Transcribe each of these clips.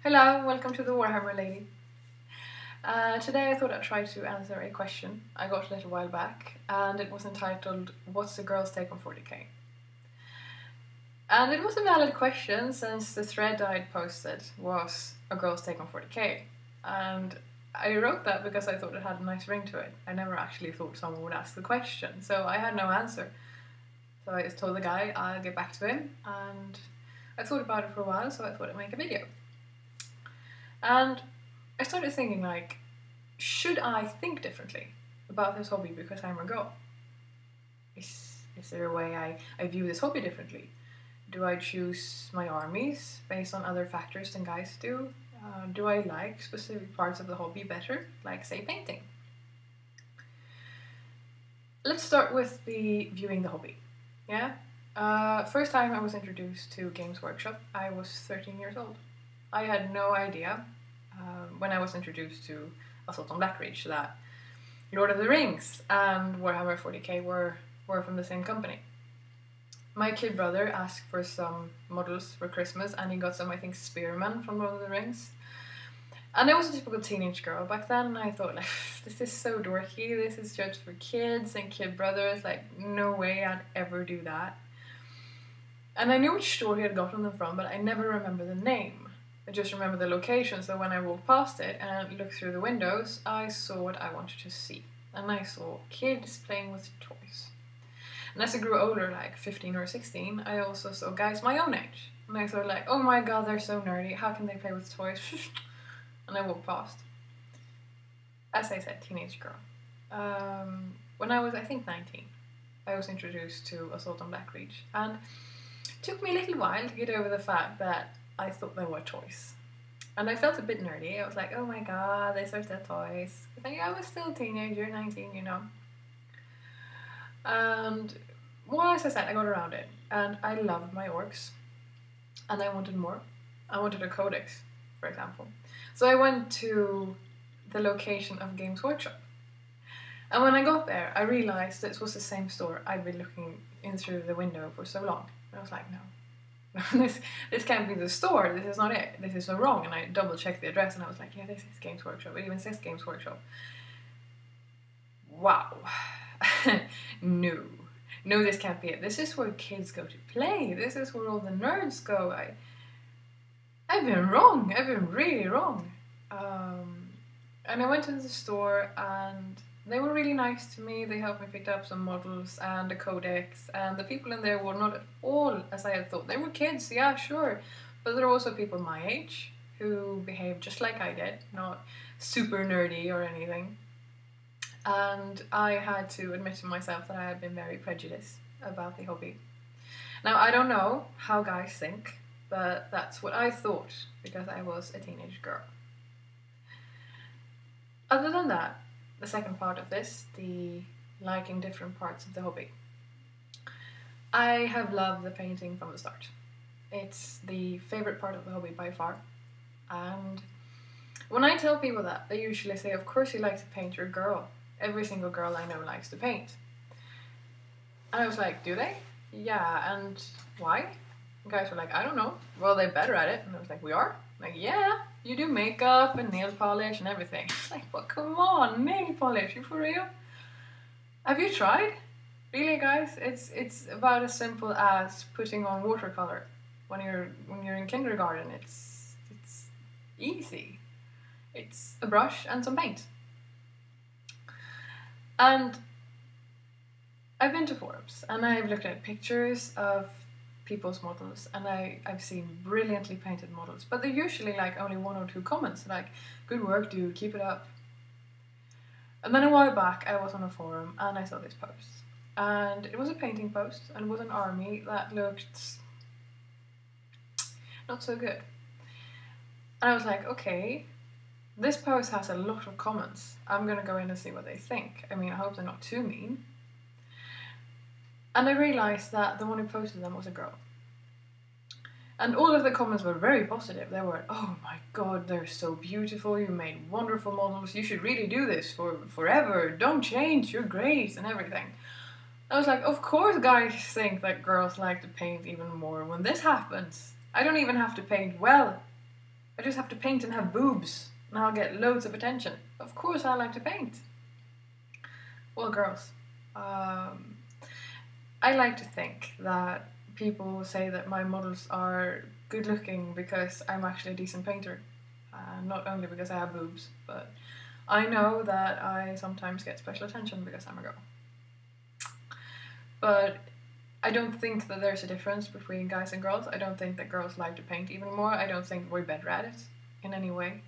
Hello, welcome to the Warhammerlady. Today I thought I'd try to answer a question I got a little while back, and it was entitled, "What's the girl's take on 40k?" And it was a valid question since the thread I'd posted was a girl's take on 40k. And I wrote that because I thought it had a nice ring to it. I never actually thought someone would ask the question, so I had no answer. So I just told the guy I'll get back to him, and I thought about it for a while, so I thought I'd make a video. And I started thinking, like, should I think differently about this hobby because I'm a girl? Is there a way I view this hobby differently? Do I choose my armies based on other factors than guys do? Do I like specific parts of the hobby better, like, say, painting? Let's start with the viewing the hobby. Yeah? First time I was introduced to Games Workshop, I was 13 years old. I had no idea when I was introduced to Assault on Blackreach that Lord of the Rings and Warhammer 40k were from the same company. My kid brother asked for some models for Christmas, and he got some, I think, spearmen from Lord of the Rings. And I was a typical teenage girl back then, and I thought, like, this is so dorky, this is just for kids and kid brothers, like, no way I'd ever do that. And I knew which store he had gotten them from, but I never remember the name. I just remember the location, so when I walked past it and looked through the windows, I saw what I wanted to see. And I saw kids playing with toys. And as I grew older, like 15 or 16, I also saw guys my own age. And I thought, like, oh my god, they're so nerdy, how can they play with toys? And I walked past. As I said, teenage girl. When I was, I think, 19, I was introduced to Assault on Blackreach. And it took me a little while to get over the fact that I thought they were toys. And I felt a bit nerdy. I was like, oh my god, these are still toys. I was still a teenager, 19, you know. And, well, as I said, I got around it. And I loved my orcs. And I wanted more. I wanted a codex, for example. So I went to the location of Games Workshop. And when I got there, I realized this was the same store I'd been looking in through the window for so long. And I was like, no. This can't be the store, this is not it, this is so wrong. And I double checked the address and I was like, yeah, this is Games Workshop, it even says Games Workshop. Wow. No, this can't be it. This is where kids go to play, this is where all the nerds go. I've been wrong, I've been really wrong. And I went to the store and they were really nice to me. They helped me pick up some models and a codex, and the people in there were not at all as I had thought. They were kids, yeah, sure, but there were also people my age who behaved just like I did, not super nerdy or anything. And I had to admit to myself that I had been very prejudiced about the hobby. Now, I don't know how guys think, but that's what I thought because I was a teenage girl. Other than that, the second part of this, the liking different parts of the hobby. I have loved the painting from the start. It's the favourite part of the hobby by far. And when I tell people that, they usually say, of course you like to paint your girl. Every single girl I know likes to paint. And I was like, do they? Yeah, and why? And guys were like, I don't know. Well, they're better at it. And I was like, we are? Like, yeah, you do makeup and nail polish and everything. Like, well, come on, nail polish, you for real? Have you tried? Really, guys? It's about as simple as putting on watercolor. When you're in kindergarten, it's easy. It's a brush and some paint. And I've been to forums and I've looked at pictures of people's models, and I've seen brilliantly painted models, but they're usually like only 1 or 2 comments, like, good work dude, keep it up. And then a while back I was on a forum and I saw this post, and it was a painting post and it was an army that looked not so good. And I was like, okay, this post has a lot of comments, I'm gonna go in and see what they think. I mean, I hope they're not too mean. And I realised that the one who posted them was a girl. And all of the comments were very positive. They were, oh my god, they're so beautiful, you made wonderful models, you should really do this for forever, don't change, you're great, and everything. I was like, of course guys think that girls like to paint even more when this happens. I don't even have to paint well. I just have to paint and have boobs, and I'll get loads of attention. Of course I like to paint. Well, girls, I like to think that people say that my models are good looking because I'm actually a decent painter. Not only because I have boobs, but I know that I sometimes get special attention because I'm a girl. But I don't think that there's a difference between guys and girls. I don't think that girls like to paint even more. I don't think we're better at it in any way.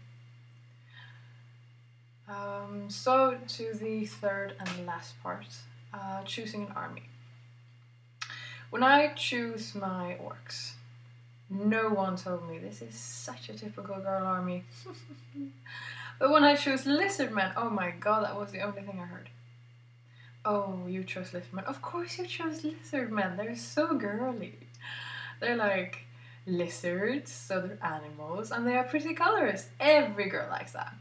So to the third and last part, choosing an army. When I choose my orcs, no one told me this is such a typical girl army. But when I chose lizardmen, oh my god, that was the only thing I heard. Oh, you chose lizardmen. Of course you chose lizardmen. They're so girly. They're like lizards, so they're animals, and they have pretty colors. Every girl likes that.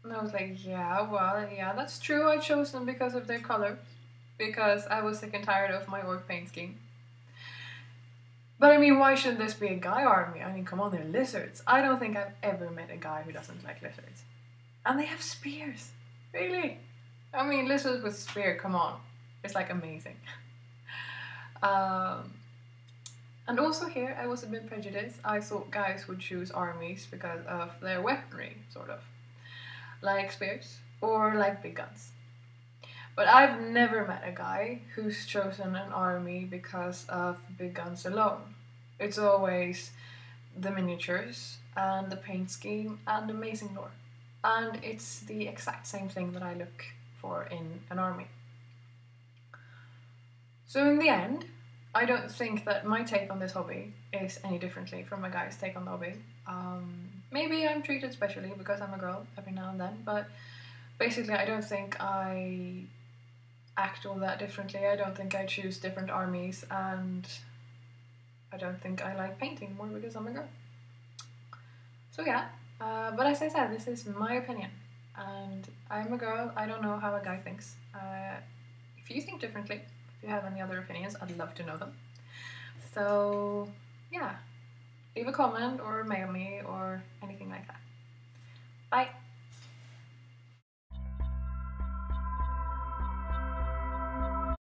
And I was like, yeah, well, yeah, that's true. I chose them because of their color. Because I was sick and tired of my orc paint scheme. But I mean, why shouldn't this be a guy army? I mean, come on, they're lizards. I don't think I've ever met a guy who doesn't like lizards. And they have spears. Really? I mean, lizards with spear, come on. It's like amazing. And also here, I was a bit prejudiced. I thought guys would choose armies because of their weaponry, sort of. Like spears, or like big guns. But I've never met a guy who's chosen an army because of big guns alone. It's always the miniatures, and the paint scheme, and amazing lore. And it's the exact same thing that I look for in an army. So in the end, I don't think that my take on this hobby is any differently from a guy's take on the hobby. Maybe I'm treated specially because I'm a girl every now and then, but basically I don't think I act all that differently. I don't think I choose different armies, and I don't think I like painting more because I'm a girl. So yeah, but as I said, this is my opinion, and I'm a girl. I don't know how a guy thinks. If you think differently, if you have any other opinions, I'd love to know them. So yeah, leave a comment or mail me or anything like that. Bye!